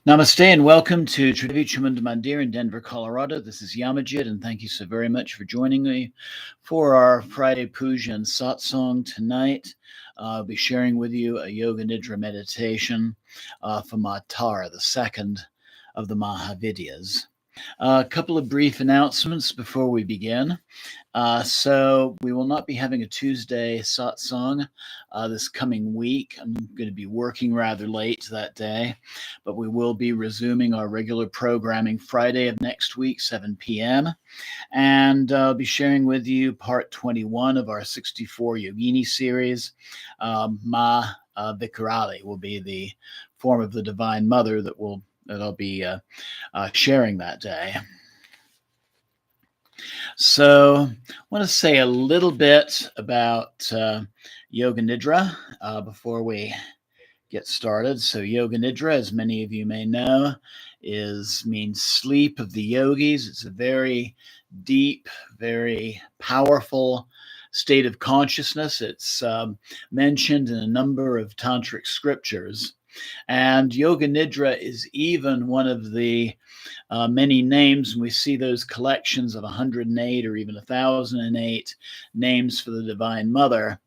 Namaste and welcome to Trivichumund Mandir in Denver, Colorado. This is Yamajit, and thank you so very much for joining me for our Friday Puja and Satsang tonight. I'll be sharing with you a Yoga Nidra meditation for Matara, the second of the Mahavidyas. A couple of brief announcements before we begin. So we will not be having a Tuesday satsang this coming week. I'm going to be working rather late that day, but we will be resuming our regular programming Friday of next week, 7 p.m. And I'll be sharing with you part 21 of our 64 Yogini series. Vikarali will be the form of the Divine Mother that I'll be sharing that day. So I want to say a little bit about Yoga Nidra before we get started. So Yoga Nidra, as many of you may know, means sleep of the yogis. It's a very deep, very powerful state of consciousness. It's mentioned in a number of tantric scriptures. And Yoga Nidra is even one of the many names, and we see those collections of 108 or even 1,008 names for the Divine Mother.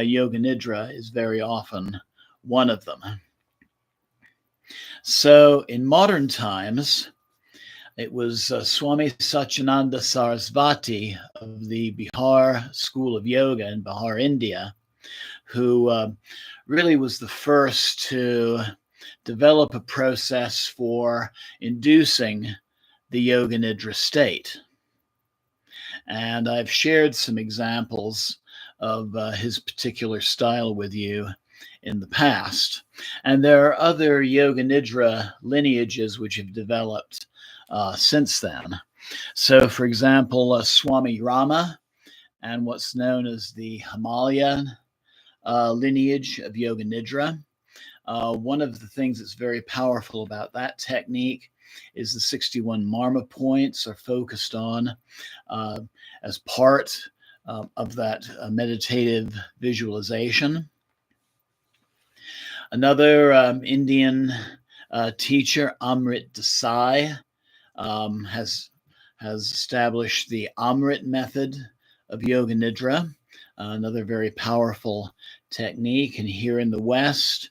Yoga Nidra is very often one of them. So in modern times, it was Swami Satyananda Sarasvati of the Bihar School of Yoga in Bihar, India, who really was the first to develop a process for inducing the Yoga Nidra state. And I've shared some examples of his particular style with you in the past. And there are other Yoga Nidra lineages which have developed since then. So, for example, Swami Rama and what's known as the Himalayan lineage of Yoga Nidra. One of the things that's very powerful about that technique is the 61 Marma points are focused on as part of that meditative visualization. Another Indian teacher, Amrit Desai, has established the Amrit method of Yoga Nidra, another very powerful technique. And here in the West,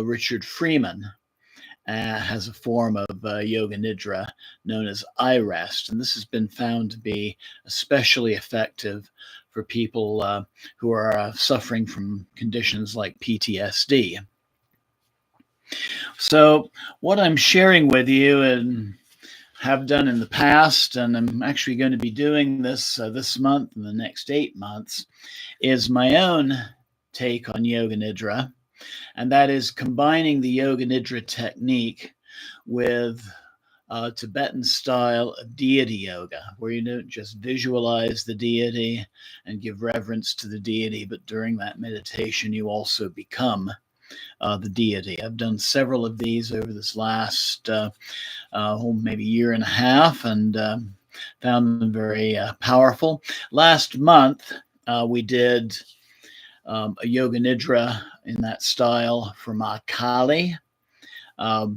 Richard Freeman has a form of Yoga Nidra known as eye rest. And this has been found to be especially effective for people who are suffering from conditions like PTSD. So what I'm sharing with you and have done in the past, and I'm actually going to be doing this this month and the next 8 months, is my own take on Yoga Nidra, and that is combining the Yoga Nidra technique with Tibetan style of deity yoga, where you don't just visualize the deity and give reverence to the deity, but during that meditation you also become the deity. I've done several of these over this last maybe year and a half, and found them very powerful. Last month, we did a Yoga Nidra in that style for Ma Kali.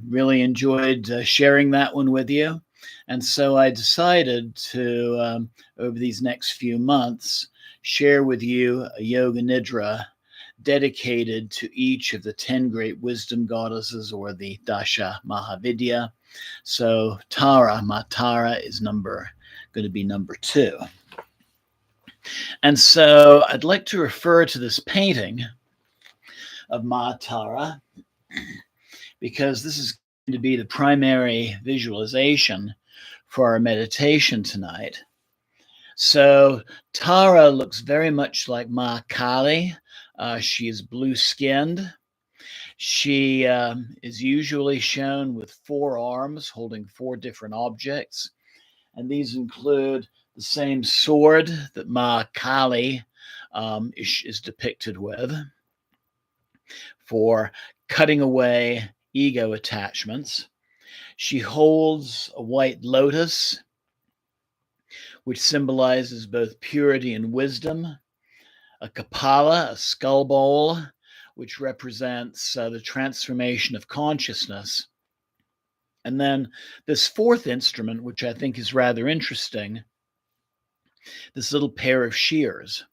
Really enjoyed sharing that one with you. And so I decided to, over these next few months, share with you a Yoga Nidra dedicated to each of the 10 great wisdom goddesses, or the Dasha Mahavidya. So Matara is going to be number 2. And so I'd like to refer to this painting of Matara because this is going to be the primary visualization for our meditation tonight. So Tara looks very much like Ma Kali. She is blue-skinned. She is usually shown with 4 arms holding 4 different objects. And these include the same sword that Ma Kali is depicted with for cutting away ego attachments. She holds a white lotus, which symbolizes both purity and wisdom, a kapala, a skull bowl, which represents the transformation of consciousness, And then this fourth instrument, which I think is rather interesting, this little pair of shears.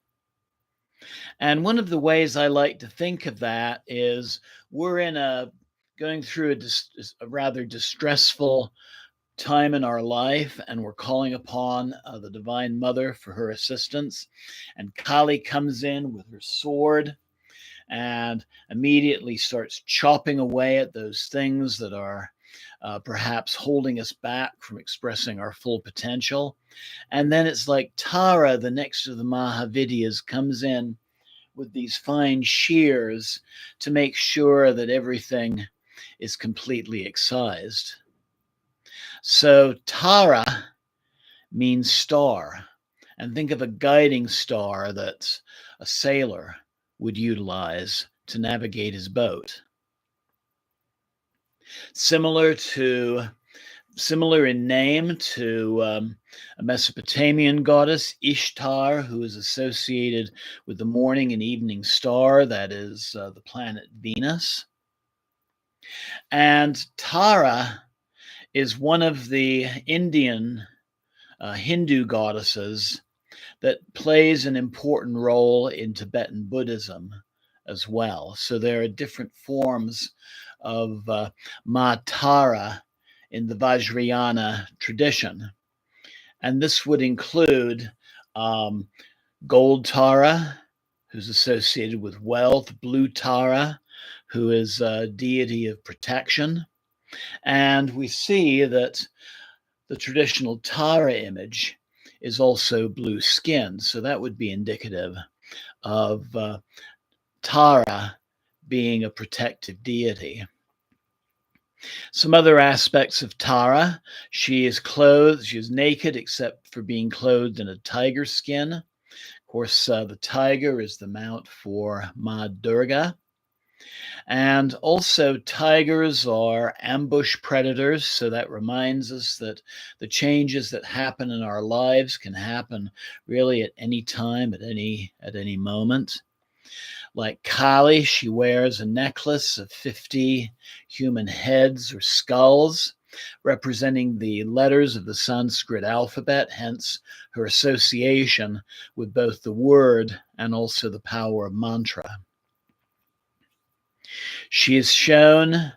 And one of the ways I like to think of that is we're going through a rather distressful time in our life, and we're calling upon the Divine Mother for her assistance. And Kali comes in with her sword and immediately starts chopping away at those things that are perhaps holding us back from expressing our full potential. And then it's like Tara, the next of the Mahavidyas, comes in with these fine shears to make sure that everything is completely excised. So Tara means star. And think of a guiding star that a sailor would utilize to navigate his boat. Similar in name to a Mesopotamian goddess, Ishtar, who is associated with the morning and evening star, that is the planet Venus. And Tara is one of the Indian Hindu goddesses that plays an important role in Tibetan Buddhism as well. So there are different forms of Ma Tara in the Vajrayana tradition. And this would include gold Tara, who's associated with wealth, blue Tara, who is a deity of protection. And we see that the traditional Tara image is also blue skin. So that would be indicative of Tara being a protective deity. Some other aspects of Tara: she is naked except for being clothed in a tiger skin. Of course, the tiger is the mount for Ma Durga. And also, tigers are ambush predators, so that reminds us that the changes that happen in our lives can happen really at any time, at any moment. Like Kali, she wears a necklace of 50 human heads or skulls, representing the letters of the Sanskrit alphabet, hence her association with both the word and also the power of mantra. She is shown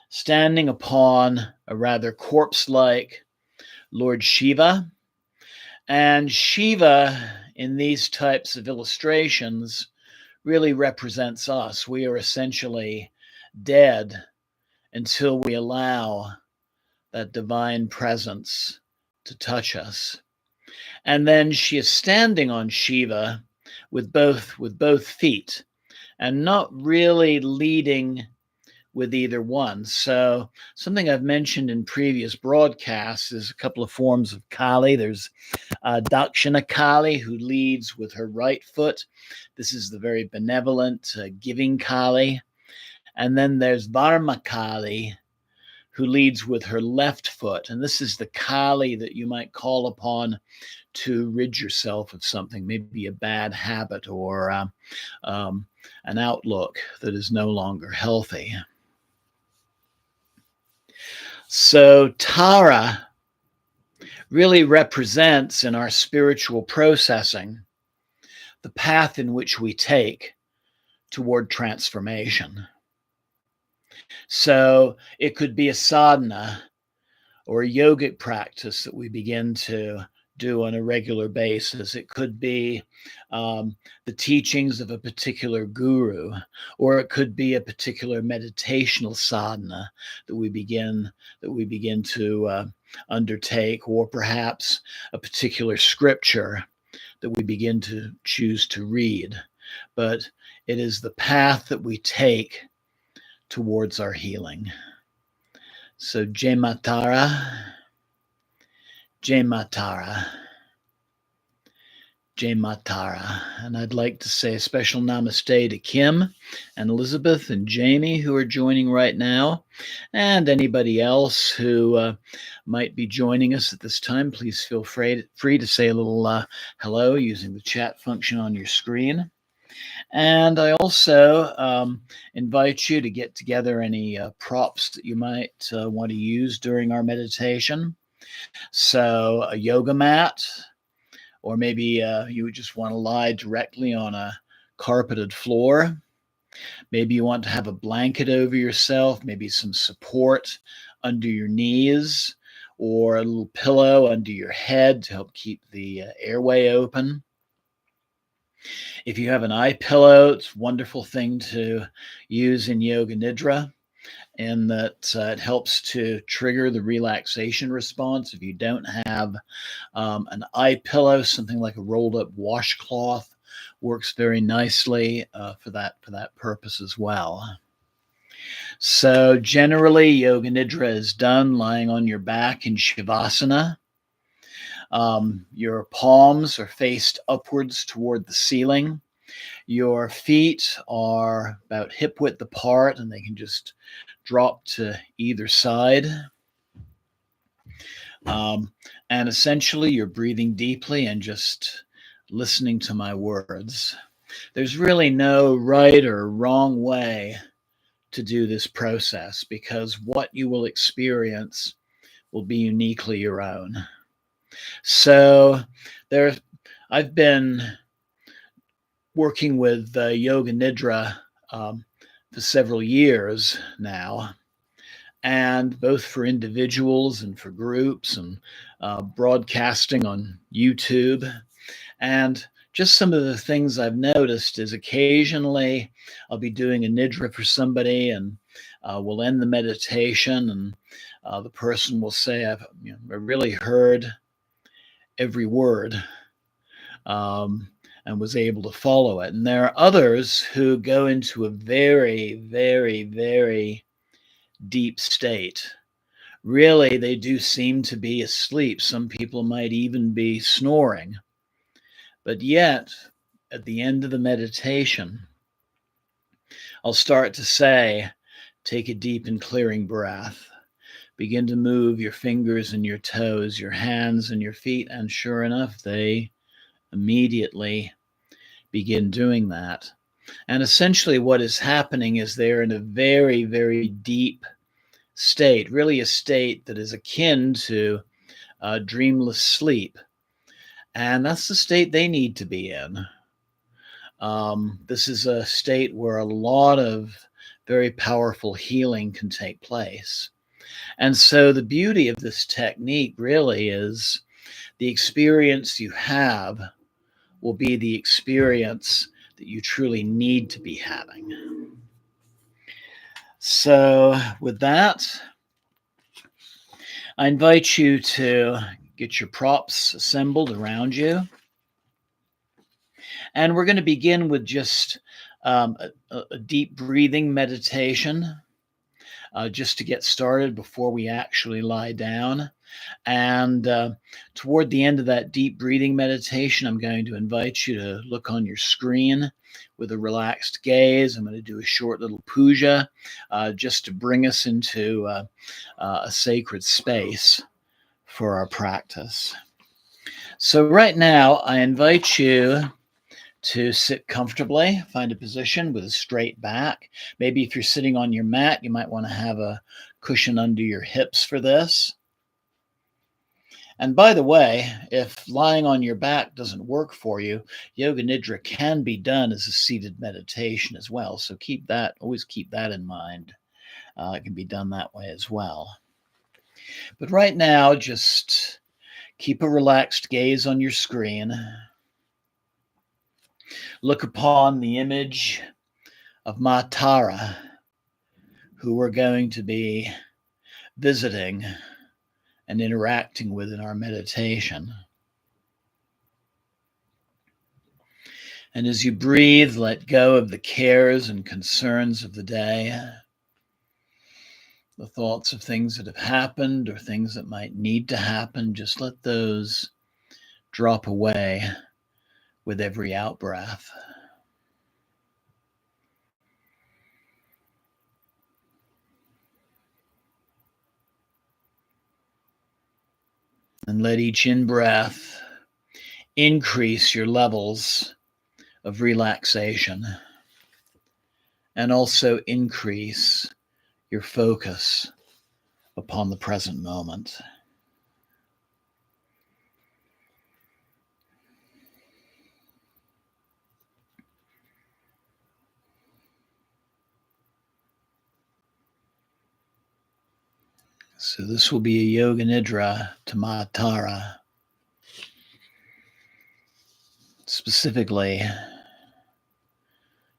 standing upon a rather corpse-like Lord Shiva. And Shiva, in these types of illustrations, really represents us. We are essentially dead until we allow that divine presence to touch us. And then she is standing on Shiva with both feet and not really leading with either one. So something I've mentioned in previous broadcasts is a couple of forms of Kali. There's Dakshina Kali, who leads with her right foot. This is the very benevolent, giving Kali. And then there's Varma Kali, who leads with her left foot. And this is the Kali that you might call upon to rid yourself of something, maybe a bad habit or an outlook that is no longer healthy. So Tara really represents in our spiritual processing the path in which we take toward transformation. So it could be a sadhana or a yogic practice that we begin to do on a regular basis. It could be the teachings of a particular guru, or it could be a particular meditational sadhana that we begin to undertake, or perhaps a particular scripture that we begin to choose to read. But it is the path that we take towards our healing. So Jai Matara, Jai Matara, Jai Matara. And I'd like to say a special namaste to Kim and Elizabeth and Jamie, who are joining right now, and anybody else who might be joining us at this time. Please feel free to say a little hello using the chat function on your screen. And I also invite you to get together any props that you might want to use during our meditation. So, a yoga mat, or maybe you would just want to lie directly on a carpeted floor. Maybe you want to have a blanket over yourself, maybe some support under your knees, or a little pillow under your head to help keep the airway open. If you have an eye pillow, it's a wonderful thing to use in Yoga Nidra, in that it helps to trigger the relaxation response. If you don't have an eye pillow, something like a rolled up washcloth works very nicely for that purpose as well. So generally, Yoga Nidra is done lying on your back in Shavasana. Your palms are faced upwards toward the ceiling. Your feet are about hip width apart and they can just drop to either side. And essentially, you're breathing deeply and just listening to my words. There's really no right or wrong way to do this process because what you will experience will be uniquely your own. So there, I've been working with Yoga Nidra for several years now, and both for individuals and for groups, and broadcasting on YouTube. And just some of the things I've noticed is occasionally I'll be doing a nidra for somebody, and we'll end the meditation, and the person will say, I really heard every word, and was able to follow it. And there are others who go into a very, very, very deep state. Really, they do seem to be asleep. Some people might even be snoring. But yet, at the end of the meditation, I'll start to say, take a deep and clearing breath. Begin to move your fingers and your toes, your hands and your feet. And sure enough, they immediately begin doing that. And essentially, what is happening is they're in a very, very deep state, really a state that is akin to dreamless sleep. And that's the state they need to be in. This is a state where a lot of very powerful healing can take place. And so the beauty of this technique really is the experience you have will be the experience that you truly need to be having. So, with that, I invite you to get your props assembled around you. And we're going to begin with just a deep breathing meditation, just to get started before we actually lie down. And toward the end of that deep breathing meditation, I'm going to invite you to look on your screen with a relaxed gaze. I'm going to do a short little puja just to bring us into a sacred space for our practice. So, right now, I invite you to sit comfortably, find a position with a straight back. Maybe if you're sitting on your mat, you might want to have a cushion under your hips for this. And by the way, if lying on your back doesn't work for you, Yoga Nidra can be done as a seated meditation as well. So always keep that in mind. It can be done that way as well. But right now, just keep a relaxed gaze on your screen. Look upon the image of Ma Tara, who we're going to be visiting and interacting with in our meditation. And as you breathe, let go of the cares and concerns of the day, the thoughts of things that have happened or things that might need to happen. Just let those drop away with every out breath. And let each in breath increase your levels of relaxation, and also increase your focus upon the present moment. So this will be a Yoga Nidra Tamatara, specifically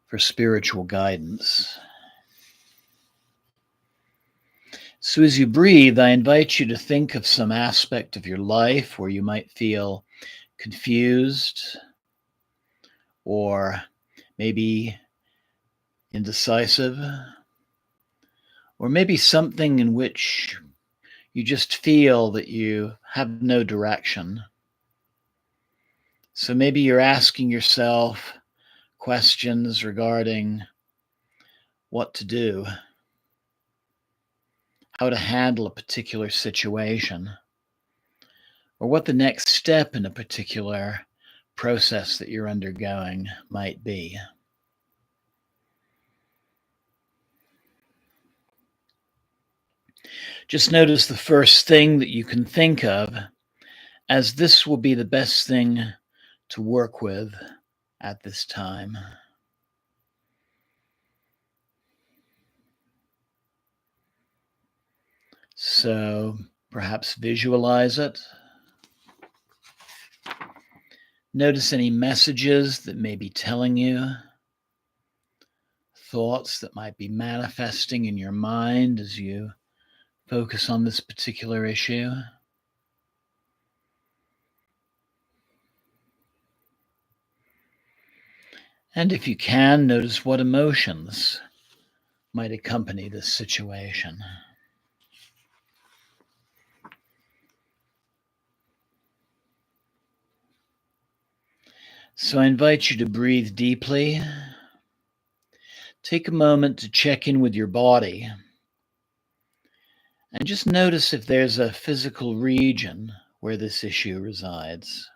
for spiritual guidance. So as you breathe, I invite you to think of some aspect of your life where you might feel confused or maybe indecisive, or maybe something in which you just feel that you have no direction. So maybe you're asking yourself questions regarding what to do, how to handle a particular situation, or what the next step in a particular process that you're undergoing might be. Just notice the first thing that you can think of, as this will be the best thing to work with at this time. So perhaps visualize it. Notice any messages that may be telling you, thoughts that might be manifesting in your mind as you focus on this particular issue. And if you can, notice what emotions might accompany this situation. So I invite you to breathe deeply. Take a moment to check in with your body and just notice if there's a physical region where this issue resides.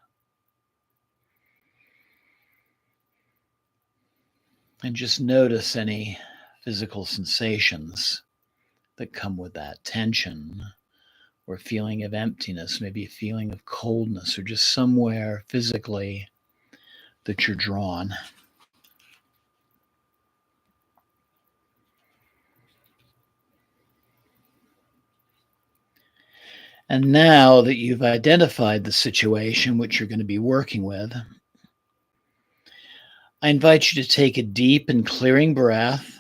And just notice any physical sensations that come with that tension or feeling of emptiness, maybe a feeling of coldness, or just somewhere physically that you're drawn. And now that you've identified the situation which you're going to be working with, I invite you to take a deep and clearing breath.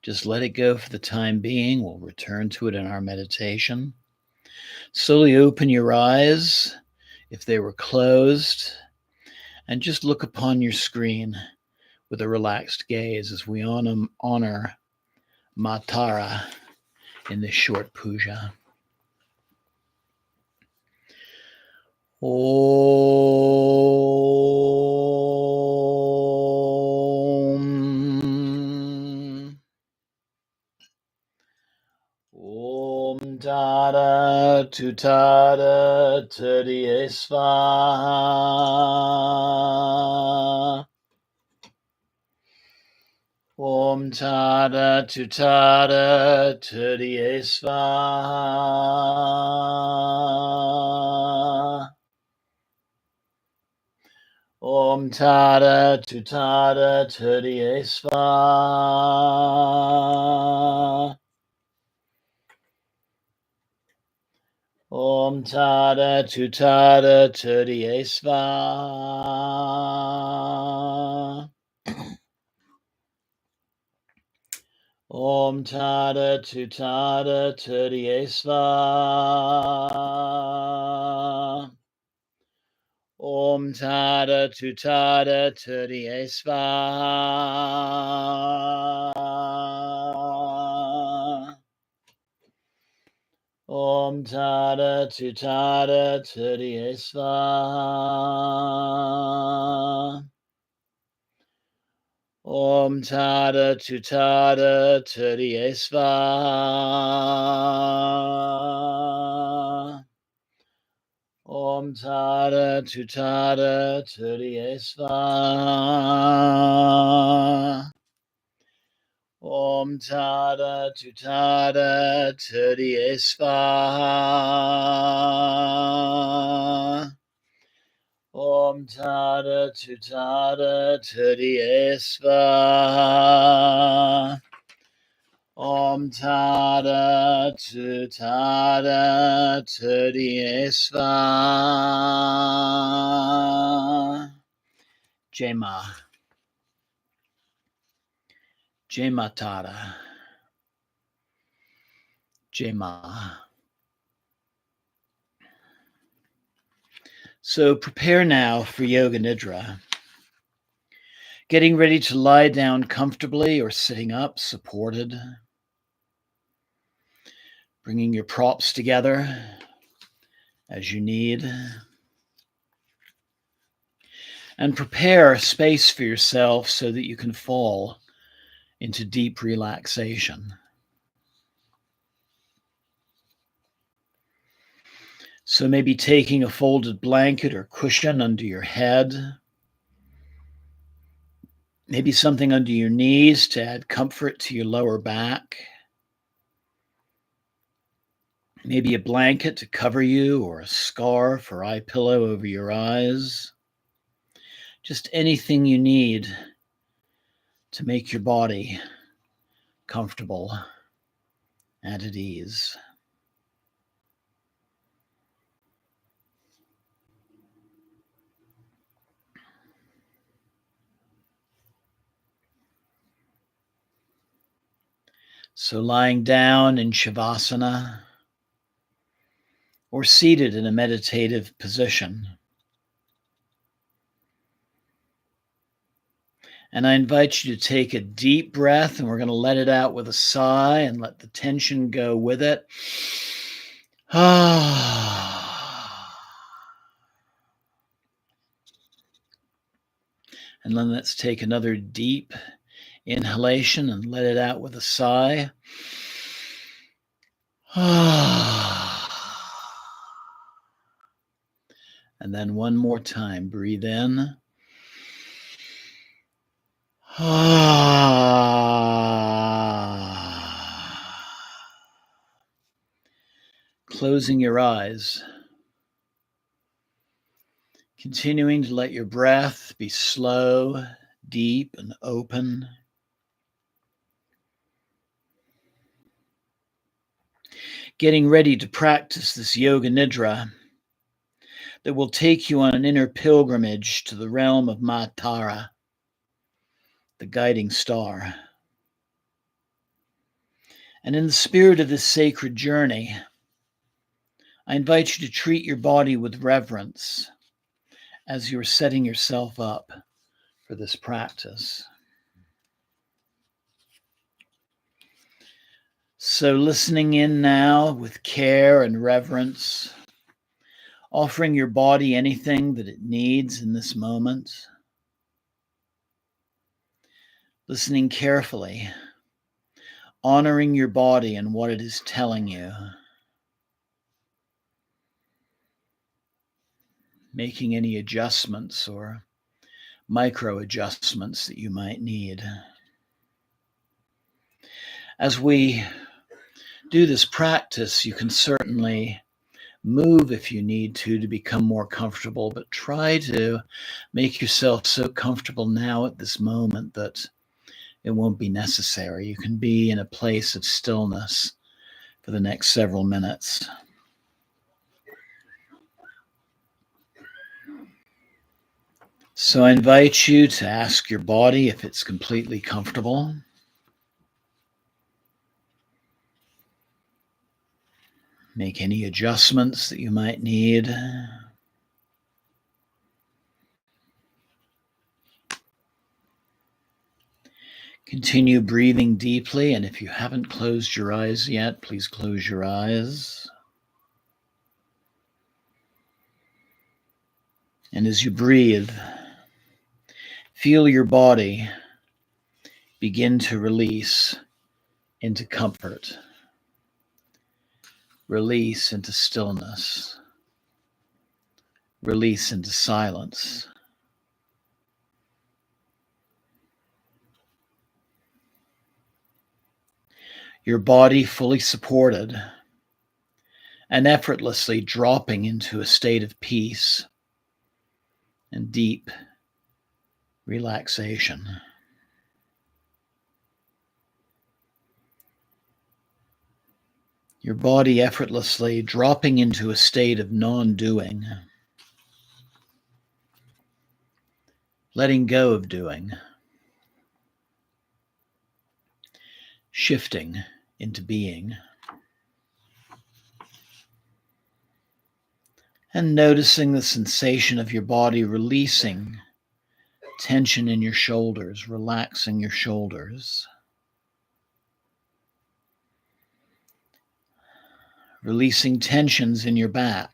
Just let it go for the time being. We'll return to it in our meditation. Slowly open your eyes if they were closed, and just look upon your screen with a relaxed gaze as we honor Matara in this short puja. Om Tada Tutada Tadiye Svaha. Om Tada Tutada Tadiye Svaha. Om Tada Tutada Tadiye Svaha. Om Tada Tutada Tadiye Svaha. Om Tada Tutada Tadiye Svaha. Om Tada Tutada Tadiye Svaha. Om Tada Tutada Tadiye Svaha. Om Tada Tutada Tadiye Svaha. Om Tada Tutada Tudiye Svaha. Om Tada Tutada Tudiye Svaha. Om Tada Tutada Tudiye Svaha. Om Tada Tutada Tudiye Svaha. Jema. Jema Tada. Jema. So prepare now for Yoga Nidra. Getting ready to lie down comfortably or sitting up, supported. Bringing your props together as you need. And prepare space for yourself so that you can fall into deep relaxation. So maybe taking a folded blanket or cushion under your head. Maybe something under your knees to add comfort to your lower back. Maybe a blanket to cover you, or a scarf or eye pillow over your eyes. Just anything you need to make your body comfortable and at ease. So lying down in Shavasana or seated in a meditative position. And I invite you to take a deep breath, and we're going to let it out with a sigh and let the tension go with it. And then let's take another deep inhalation and let it out with a sigh. And then one more time, breathe in. Closing your eyes. Continuing to let your breath be slow, deep, and open. Getting ready to practice this Yoga Nidra that will take you on an inner pilgrimage to the realm of Ma Tara, the guiding star. And in the spirit of this sacred journey, I invite you to treat your body with reverence as you're setting yourself up for this practice. So listening in now with care and reverence, offering your body anything that it needs in this moment. Listening carefully, honoring your body and what it is telling you. Making any adjustments or micro adjustments that you might need. As we do this practice, you can certainly move if you need to become more comfortable, but try to make yourself so comfortable now at this moment that it won't be necessary. You can be in a place of stillness for the next several minutes. So I invite you to ask your body if it's completely comfortable. Make any adjustments that you might need. Continue breathing deeply, and if you haven't closed your eyes yet, please close your eyes. And as you breathe, feel your body begin to release into comfort, release into stillness, release into silence. Your body fully supported and effortlessly dropping into a state of peace and deep relaxation. Your body effortlessly dropping into a state of non-doing, letting go of doing, shifting into being. And noticing the sensation of your body releasing tension in your shoulders, relaxing your shoulders. Releasing tensions in your back.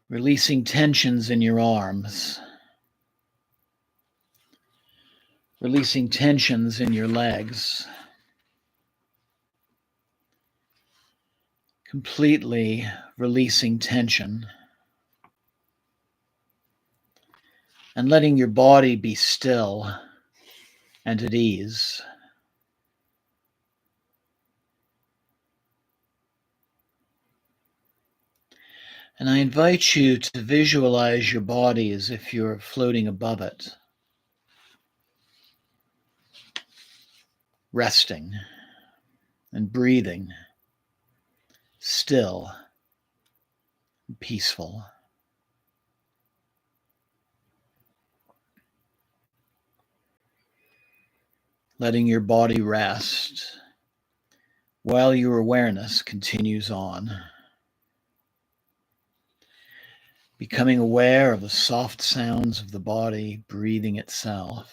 Releasing tensions in your arms. Releasing tensions in your legs. Completely releasing tension. And letting your body be still and at ease. And I invite you to visualize your body as if you're floating above it, resting and breathing, still and peaceful. Letting your body rest while your awareness continues on. Becoming aware of the soft sounds of the body breathing itself.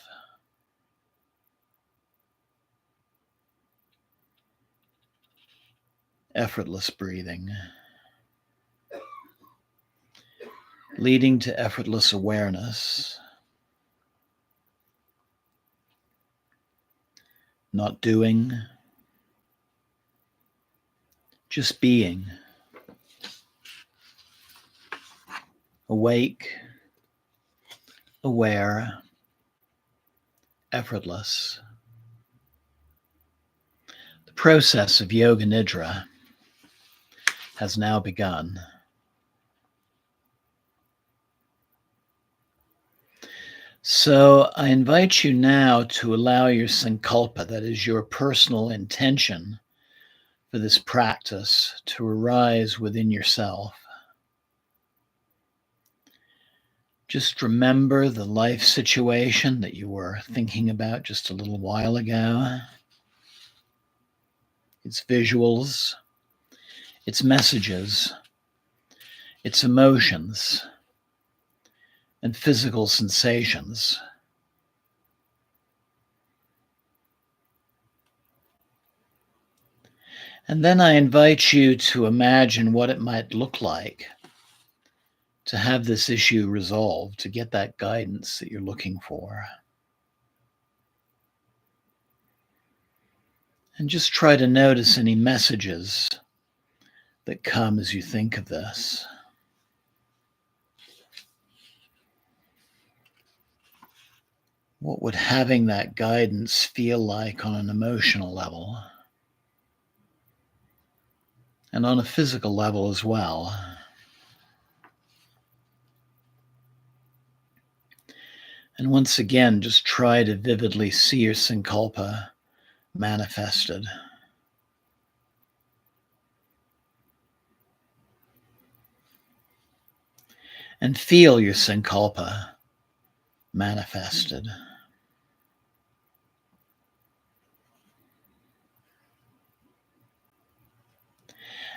Effortless breathing, leading to effortless awareness. Not doing, just being. Awake, aware, effortless. The process of Yoga Nidra has now begun. So I invite you now to allow your sankalpa, that is your personal intention for this practice, to arise within yourself. Just remember the life situation that you were thinking about just a little while ago. Its visuals, its messages, its emotions, and physical sensations. And then I invite you to imagine what it might look like to have this issue resolved, to get that guidance that you're looking for. And just try to notice any messages that come as you think of this. What would having that guidance feel like on an emotional level? And on a physical level as well. And once again, just try to vividly see your sankalpa manifested. And feel your sankalpa manifested.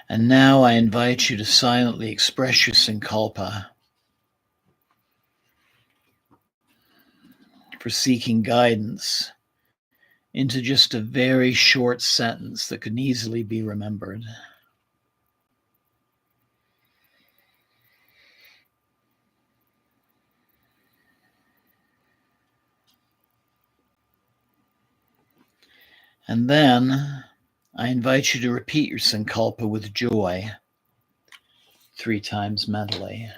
And now I invite you to silently express your sankalpa for seeking guidance into just a very short sentence that can easily be remembered. And then I invite you to repeat your sankalpa with joy 3 times mentally.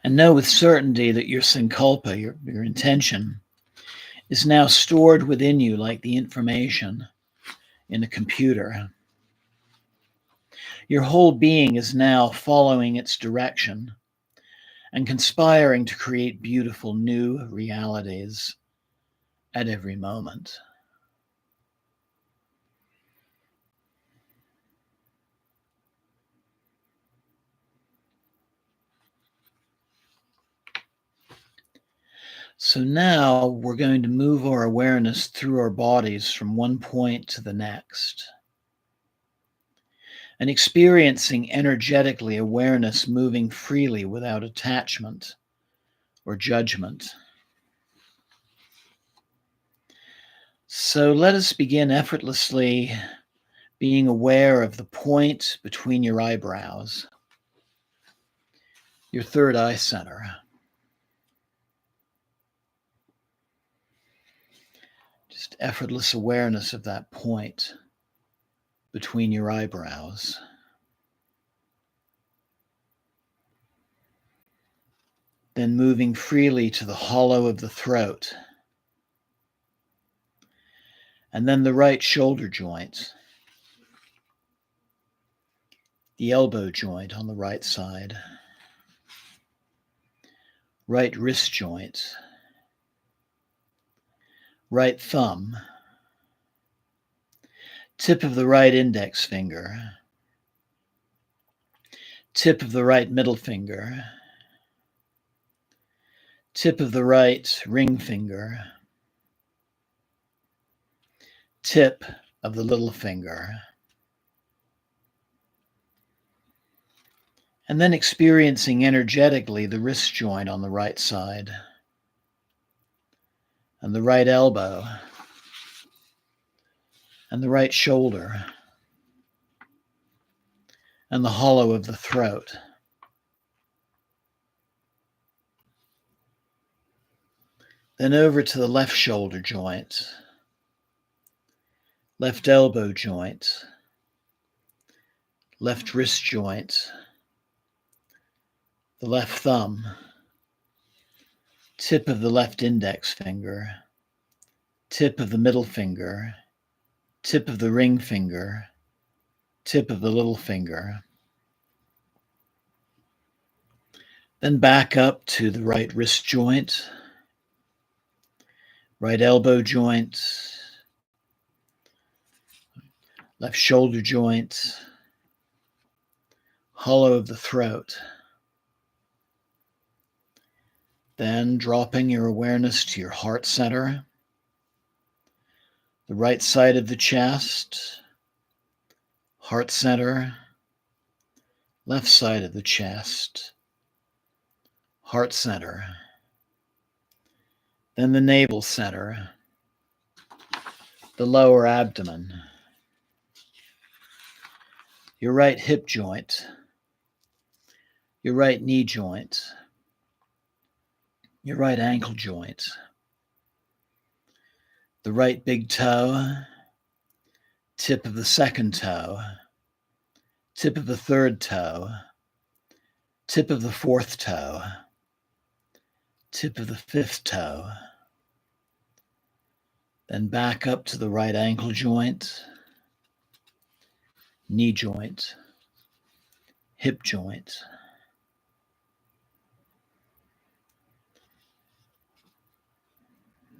And know with certainty that your sankalpa, your intention, is now stored within you like the information in a computer. Your whole being is now following its direction and conspiring to create beautiful new realities at every moment. So now we're going to move our awareness through our bodies from one point to the next and experiencing energetically awareness moving freely without attachment or judgment. So let us begin effortlessly being aware of the point between your eyebrows, your third eye center. Just effortless awareness of that point between your eyebrows. Then moving freely to the hollow of the throat. And then the right shoulder joint, the elbow joint on the right side, right wrist joint, right thumb, tip of the right index finger, tip of the right middle finger, tip of the right ring finger, tip of the little finger. And then experiencing energetically the wrist joint on the right side, and the right elbow, and the right shoulder, and the hollow of the throat. Then over to the left shoulder joint, left elbow joint, left wrist joint, the left thumb, tip of the left index finger, tip of the middle finger, tip of the ring finger, tip of the little finger. Then back up to the right wrist joint, right elbow joint, left shoulder joint, hollow of the throat. Then dropping your awareness to your heart center, the right side of the chest, heart center, left side of the chest, heart center. Then the navel center, the lower abdomen, your right hip joint, your right knee joint, your right ankle joint, the right big toe, tip of the second toe, tip of the third toe, tip of the fourth toe, tip of the fifth toe. Then back up to the right ankle joint, knee joint, hip joint.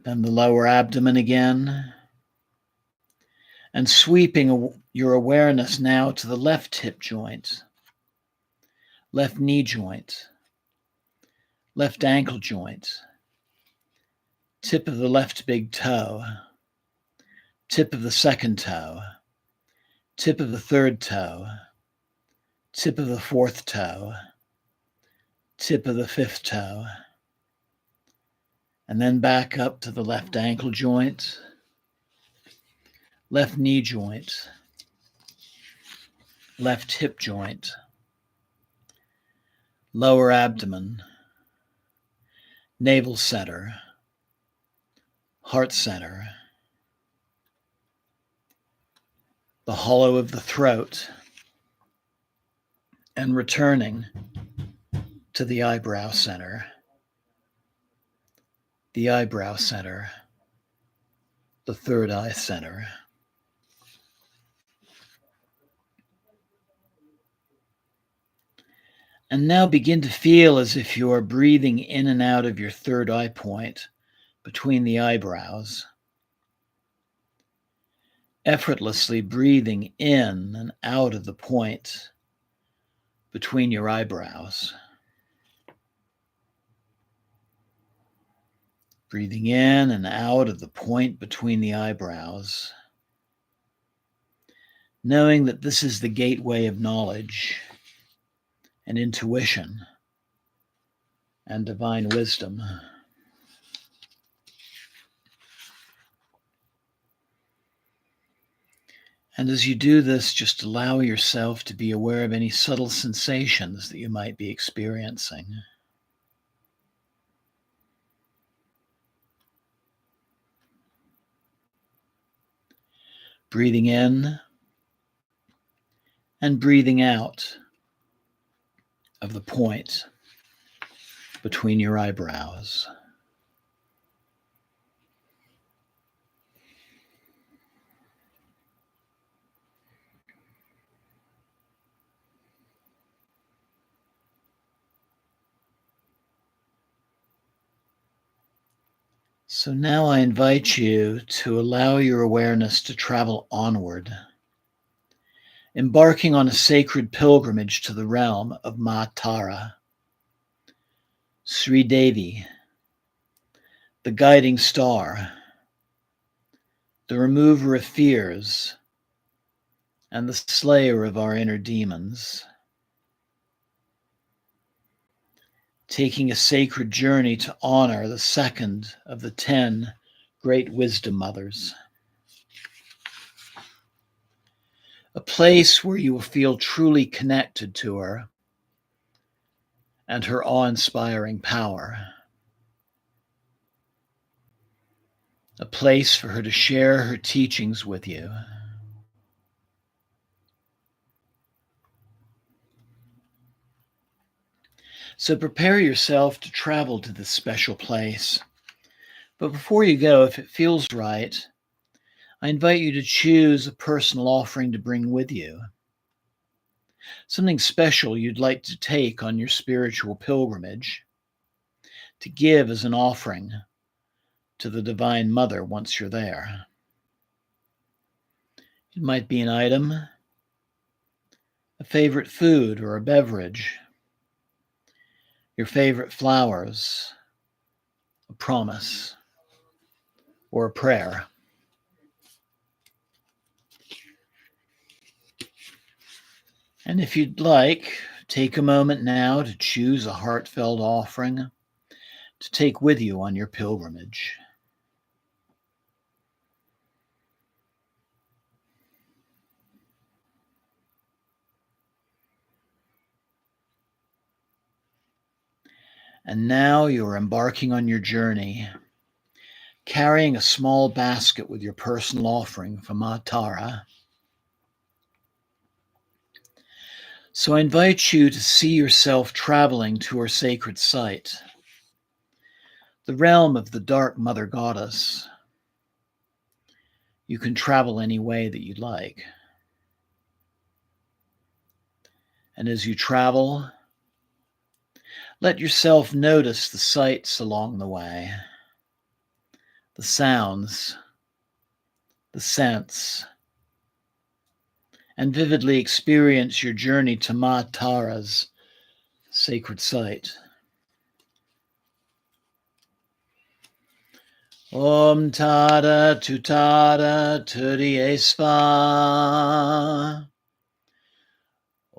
Then the lower abdomen again, and sweeping your awareness now to the left hip joint, left knee joint, left ankle joint, tip of the left big toe, tip of the second toe, tip of the third toe, tip of the fourth toe, tip of the fifth toe, and then back up to the left ankle joint, left knee joint, left hip joint, lower abdomen, navel center, heart center, the hollow of the throat, and returning to the eyebrow center, the eyebrow center, the third eye center. And now begin to feel as if you are breathing in and out of your third eye point between the eyebrows, effortlessly breathing in and out of the point between your eyebrows. Breathing in and out of the point between the eyebrows, knowing that this is the gateway of knowledge and intuition and divine wisdom. And as you do this, just allow yourself to be aware of any subtle sensations that you might be experiencing. Breathing in and breathing out of the point between your eyebrows. So now I invite you to allow your awareness to travel onward, embarking on a sacred pilgrimage to the realm of Ma Tara, Sri Devi, the guiding star, the remover of fears, and the slayer of our inner demons. Taking a sacred journey to honor the second of the 10 great wisdom mothers. A place where you will feel truly connected to her and her awe-inspiring power. A place for her to share her teachings with you. So prepare yourself to travel to this special place. But before you go, if it feels right, I invite you to choose a personal offering to bring with you. Something special you'd like to take on your spiritual pilgrimage, to give as an offering to the Divine Mother once you're there. It might be an item, a favorite food or a beverage, your favorite flowers, a promise, or a prayer. And if you'd like, take a moment now to choose a heartfelt offering to take with you on your pilgrimage. And now you're embarking on your journey, carrying a small basket with your personal offering from Ma Tara. So I invite you to see yourself traveling to her sacred site, the realm of the dark Mother Goddess. You can travel any way that you'd like. And as you travel, let yourself notice the sights along the way, the sounds, the scents, and vividly experience your journey to Ma Tara's sacred site. Om Tada Tutada Tudiye Sva.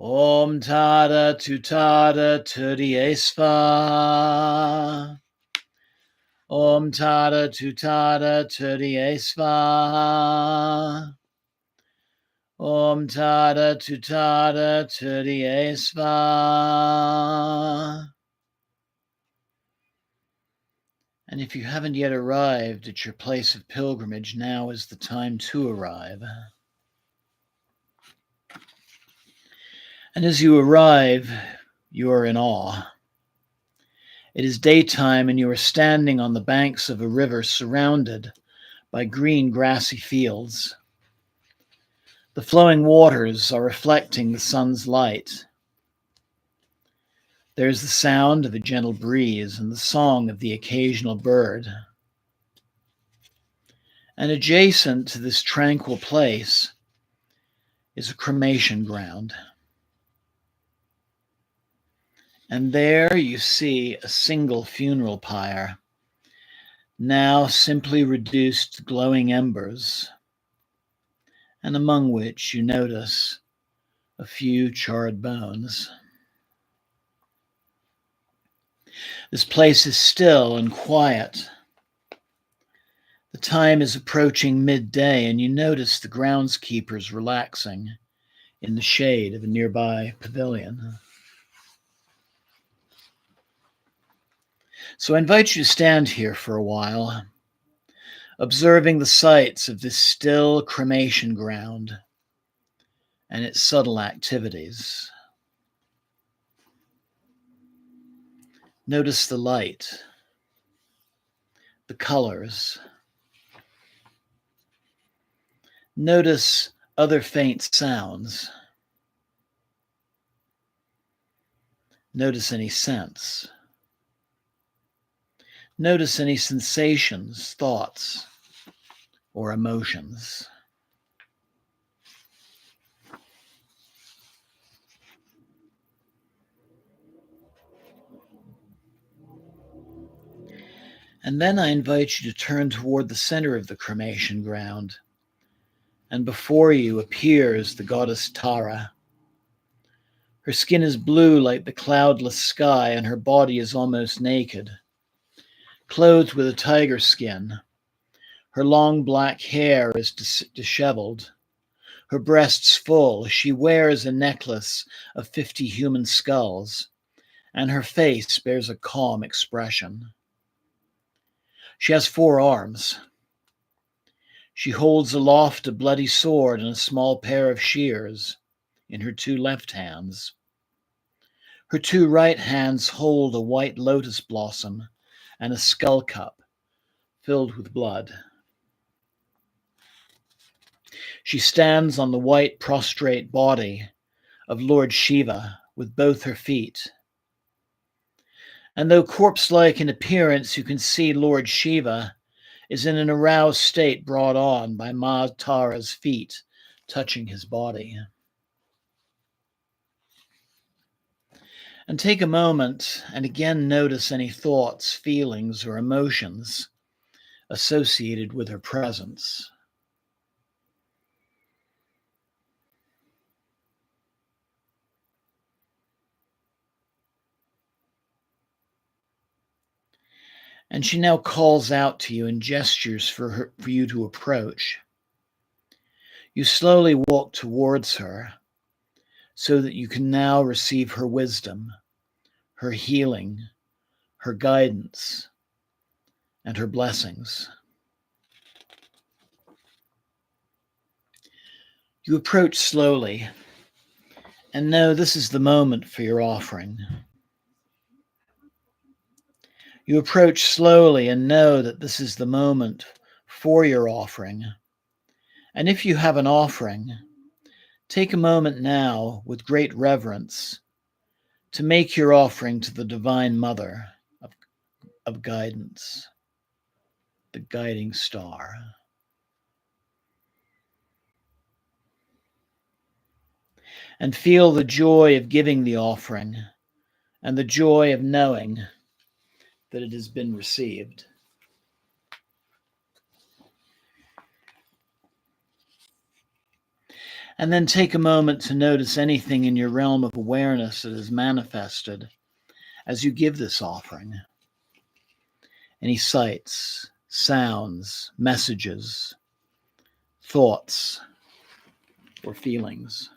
Om tada tutada tudiesva. Om tada tutada tudiesva. Om tada tutada tudiesva. And if you haven't yet arrived at your place of pilgrimage, now is the time to arrive. And as you arrive, you are in awe. It is daytime and you are standing on the banks of a river surrounded by green grassy fields. The flowing waters are reflecting the sun's light. There is the sound of a gentle breeze and the song of the occasional bird. And adjacent to this tranquil place is a cremation ground. And there you see a single funeral pyre, now simply reduced to glowing embers, and among which you notice a few charred bones. This place is still and quiet. The time is approaching midday, and you notice the groundskeepers relaxing in the shade of a nearby pavilion. So I invite you to stand here for a while, observing the sights of this still cremation ground and its subtle activities. Notice the light, the colors. Notice other faint sounds. Notice any scents. Notice any sensations, thoughts, or emotions. And then I invite you to turn toward the center of the cremation ground, and before you appears the goddess Tara. Her skin is blue like the cloudless sky, and her body is almost naked. Clothed with a tiger skin, her long black hair is disheveled. Her breasts full, she wears a necklace of 50 human skulls, and her face bears a calm expression. She has 4 arms. She holds aloft a bloody sword and a small pair of shears in her 2 left hands. Her 2 right hands hold a white lotus blossom and a skull cup filled with blood. She stands on the white prostrate body of Lord Shiva with both her feet. And though corpse-like in appearance, you can see Lord Shiva is in an aroused state brought on by Ma Tara's feet touching his body. And take a moment and again notice any thoughts, feelings, or emotions associated with her presence. And she now calls out to you and gestures for you to approach. You slowly walk towards her so that you can now receive her wisdom, her healing, her guidance, and her blessings. You approach slowly and know this is the moment for your offering. You approach slowly and know that this is the moment for your offering. And if you have an offering, take a moment now with great reverence to make your offering to the Divine Mother of guidance, the guiding star. And feel the joy of giving the offering and the joy of knowing that it has been received. And then take a moment to notice anything in your realm of awareness that is manifested as you give this offering. Any sights, sounds, messages, thoughts, or feelings.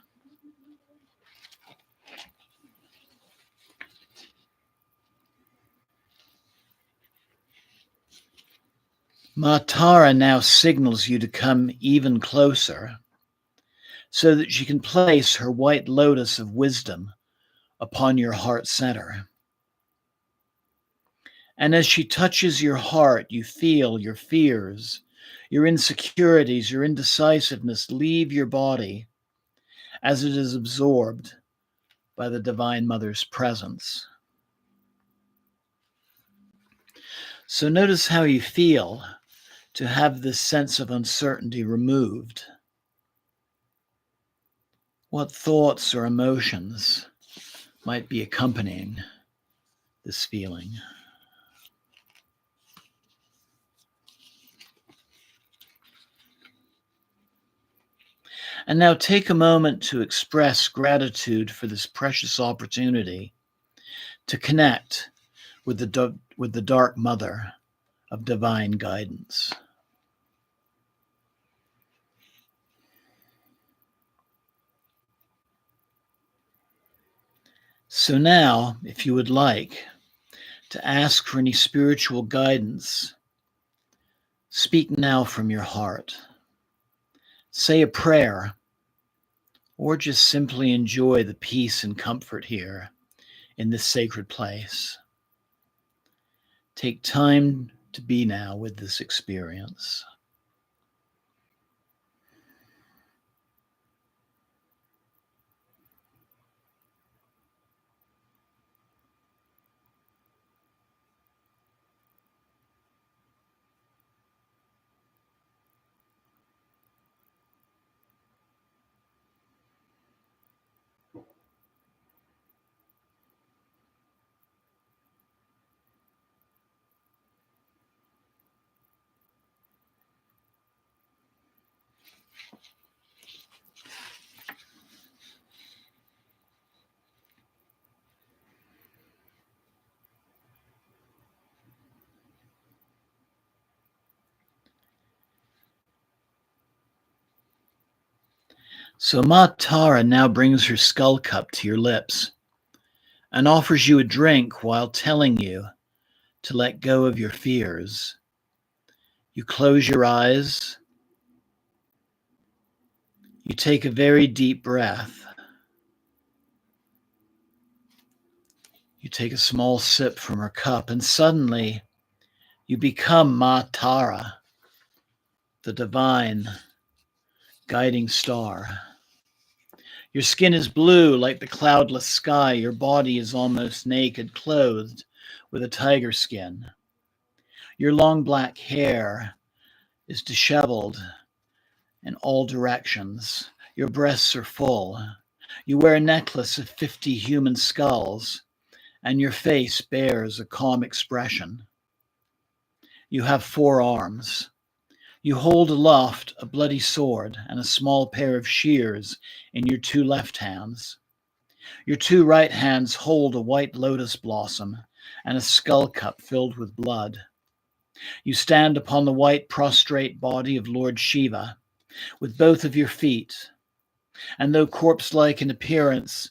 Ma Tara now signals you to come even closer so that she can place her white lotus of wisdom upon your heart center. And as she touches your heart, you feel your fears, your insecurities, your indecisiveness leave your body as it is absorbed by the Divine Mother's presence. So notice how you feel to have this sense of uncertainty removed. What thoughts or emotions might be accompanying this feeling? And now take a moment to express gratitude for this precious opportunity to connect with the Dark Mother of divine guidance. So now, if you would like to ask for any spiritual guidance, speak now from your heart. Say a prayer, or just simply enjoy the peace and comfort here in this sacred place. Take time to be now with this experience. So Ma Tara now brings her skull cup to your lips and offers you a drink while telling you to let go of your fears. You close your eyes. You take a very deep breath. You take a small sip from her cup, and suddenly you become Ma Tara, the divine guiding star. Your skin is blue like the cloudless sky. Your body is almost naked, clothed with a tiger skin. Your long black hair is disheveled in all directions. Your breasts are full. You wear a necklace of 50 human skulls, and your face bears a calm expression. You have 4 arms. You hold aloft a bloody sword and a small pair of shears in your 2 left hands. Your 2 right hands hold a white lotus blossom and a skull cup filled with blood. You stand upon the white prostrate body of Lord Shiva with both of your feet, and though corpse-like in appearance,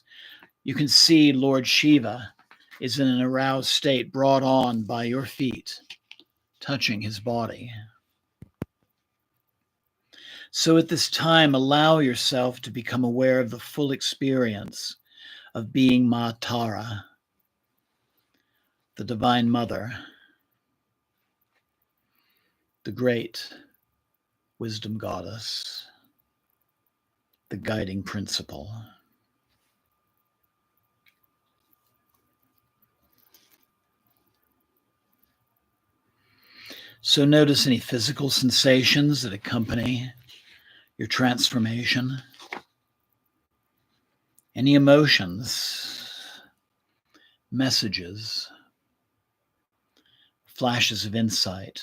you can see Lord Shiva is in an aroused state brought on by your feet, touching his body. So at this time, allow yourself to become aware of the full experience of being Ma Tara, the Divine Mother, the great wisdom goddess, the guiding principle. So notice any physical sensations that accompany your transformation, any emotions, messages, flashes of insight.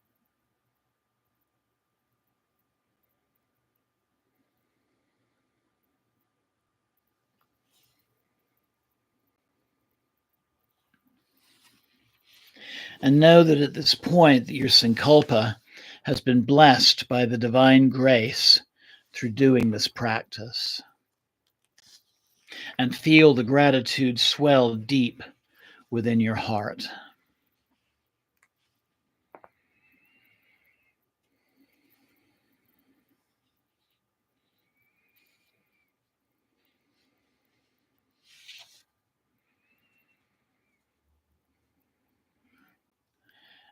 And know that at this point that your sankalpa has been blessed by the divine grace through doing this practice. And feel the gratitude swell deep within your heart.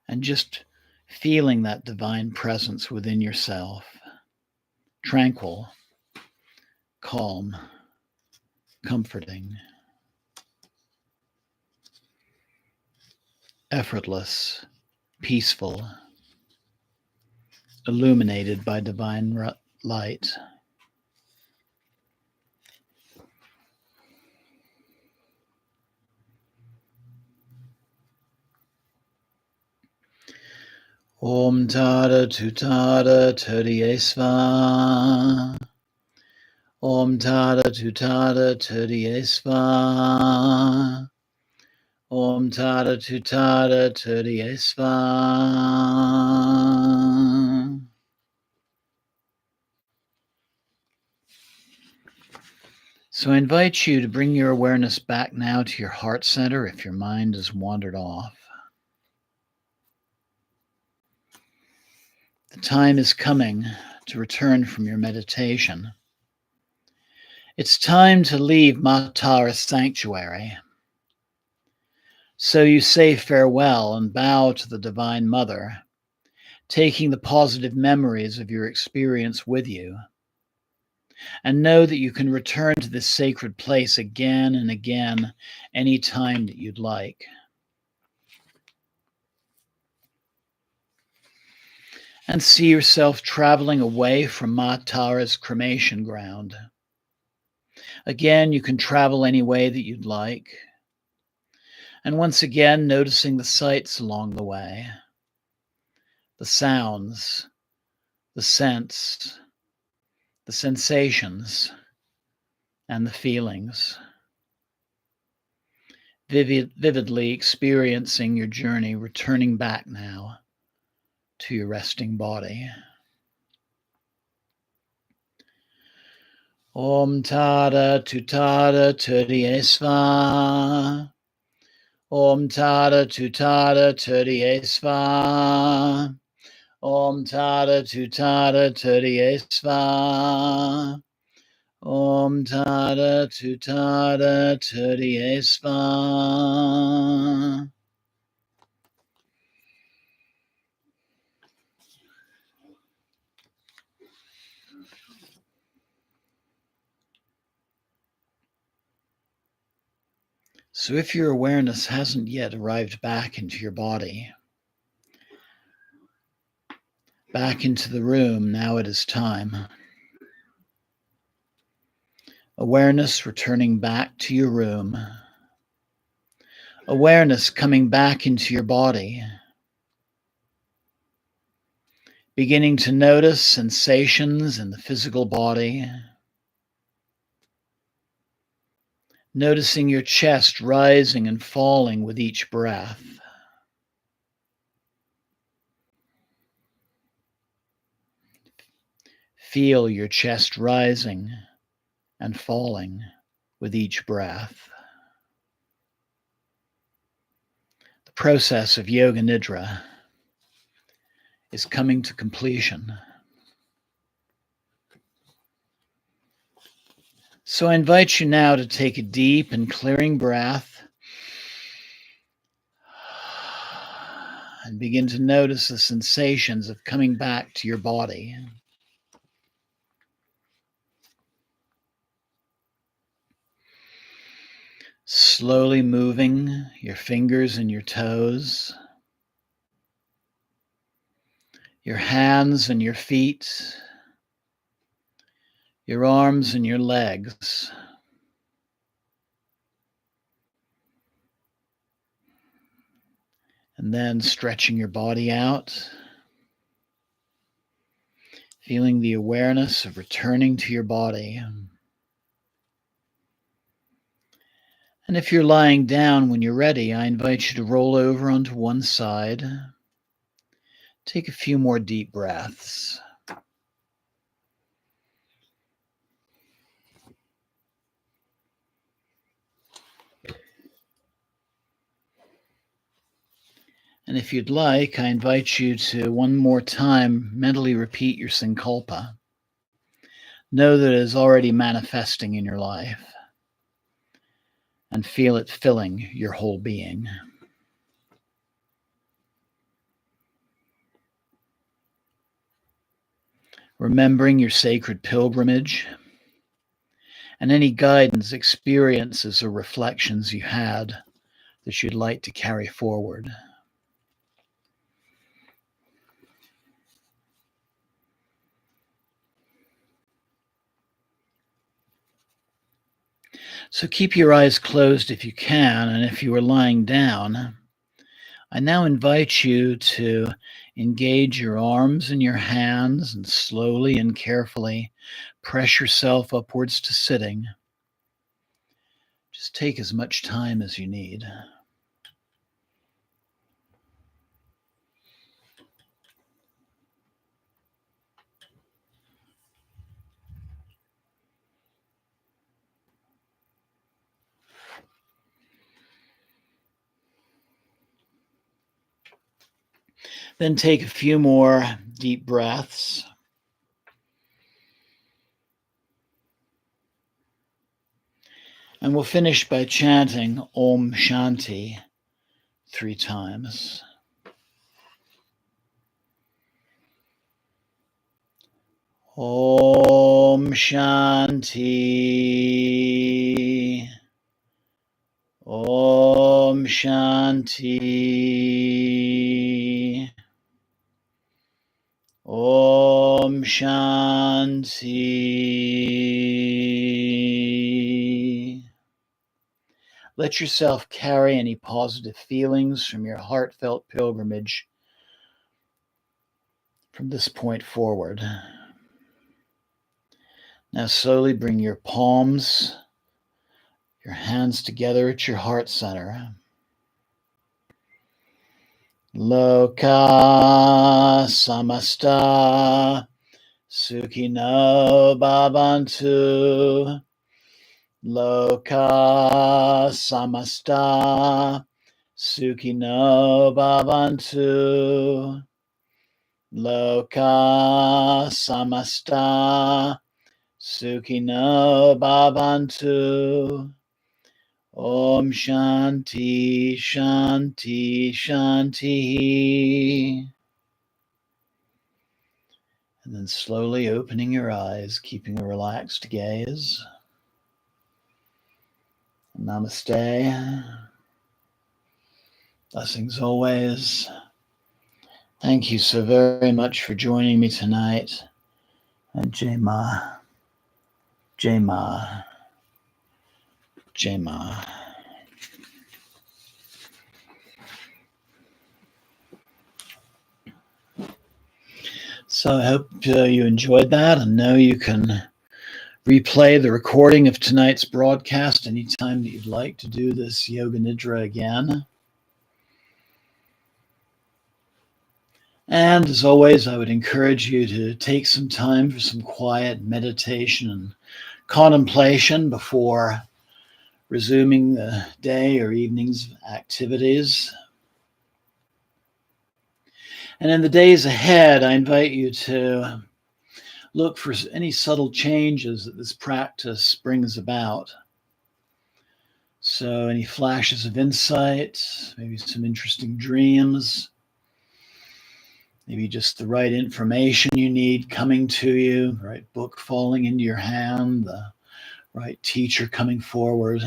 And just feeling that divine presence within yourself, tranquil, calm, comforting, effortless, peaceful, illuminated by divine light. Om Tada Tutada Tadiesva. Om Tada Tutada Tadiesva. Om Tada Tutada Tadiesva. So I invite you to bring your awareness back now to your heart center if your mind has wandered off. The time is coming to return from your meditation. It's time to leave Matara's sanctuary. So you say farewell and bow to the Divine Mother, taking the positive memories of your experience with you. And know that you can return to this sacred place again and again any time that you'd like. And see yourself traveling away from Ma Tara's cremation ground. Again, you can travel any way that you'd like. And once again, noticing the sights along the way, the sounds, the scents, the sensations, and the feelings. Vividly experiencing your journey, returning back now to your resting body. Om Tada Tutada Tadiesva. Om Tada Tutada Tadiesva. Om Tada Tutada Tadiesva. Om Tada Tutada Tadiesva. So if your awareness hasn't yet arrived back into your body, back into the room, now it is time. Awareness returning back to your room. Awareness coming back into your body. Beginning to notice sensations in the physical body. Noticing your chest rising and falling with each breath. Feel your chest rising and falling with each breath. The process of Yoga Nidra is coming to completion. So I invite you now to take a deep and clearing breath and begin to notice the sensations of coming back to your body. Slowly moving your fingers and your toes, your hands and your feet, your arms and your legs. And then stretching your body out, feeling the awareness of returning to your body. And if you're lying down when you're ready, I invite you to roll over onto one side. Take a few more deep breaths. And if you'd like, I invite you to one more time mentally repeat your sankalpa. Know that it is already manifesting in your life and feel it filling your whole being. Remembering your sacred pilgrimage and any guidance, experiences, or reflections you had that you'd like to carry forward. So keep your eyes closed if you can, and if you are lying down, I now invite you to engage your arms and your hands and slowly and carefully press yourself upwards to sitting. Just take as much time as you need. Then take a few more deep breaths. And we'll finish by chanting Om Shanti 3 times. Om Shanti. Om Shanti. Om Shanti. Let yourself carry any positive feelings from your heartfelt pilgrimage from this point forward. Now slowly bring your palms, your hands together at your heart center. Loka samasta sukhino bhavantu. Loka samasta sukhino bhavantu. Loka samasta sukhino bhavantu. Om Shanti, Shanti, Shanti. And then slowly opening your eyes, keeping a relaxed gaze. Namaste. Blessings always. Thank you so very much for joining me tonight. And Jai Ma, Jai Ma, Jai Ma. So I hope you enjoyed that, and know you can replay the recording of tonight's broadcast anytime that you'd like to do this Yoga Nidra again. And as always, I would encourage you to take some time for some quiet meditation and contemplation before resuming the day or evening's activities. And in the days ahead, I invite you to look for any subtle changes that this practice brings about. So any flashes of insight, maybe some interesting dreams, maybe just the right information you need coming to you, the right book falling into your hand, the right teacher coming forward.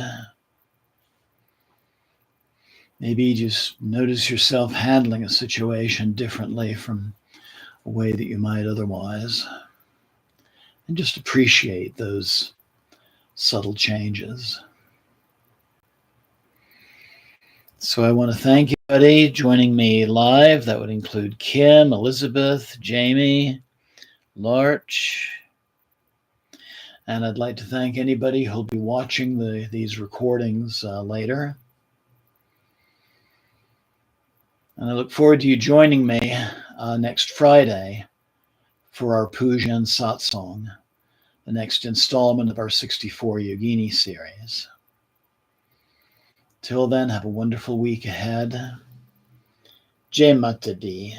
Maybe just notice yourself handling a situation differently from a way that you might otherwise. And just appreciate those subtle changes. So I want to thank everybody joining me live. That would include Kim, Elizabeth, Jamie, Larch, And I'd like to thank anybody who'll be watching these recordings later. And I look forward to you joining me next Friday for our Puja and Satsang, the next installment of our 64 Yogini series. Till then, have a wonderful week ahead. Jai Mata Di.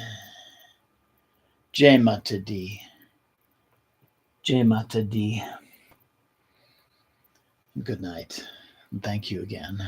Jai Mata Di. Jai Mata Di. Good night. And thank you again.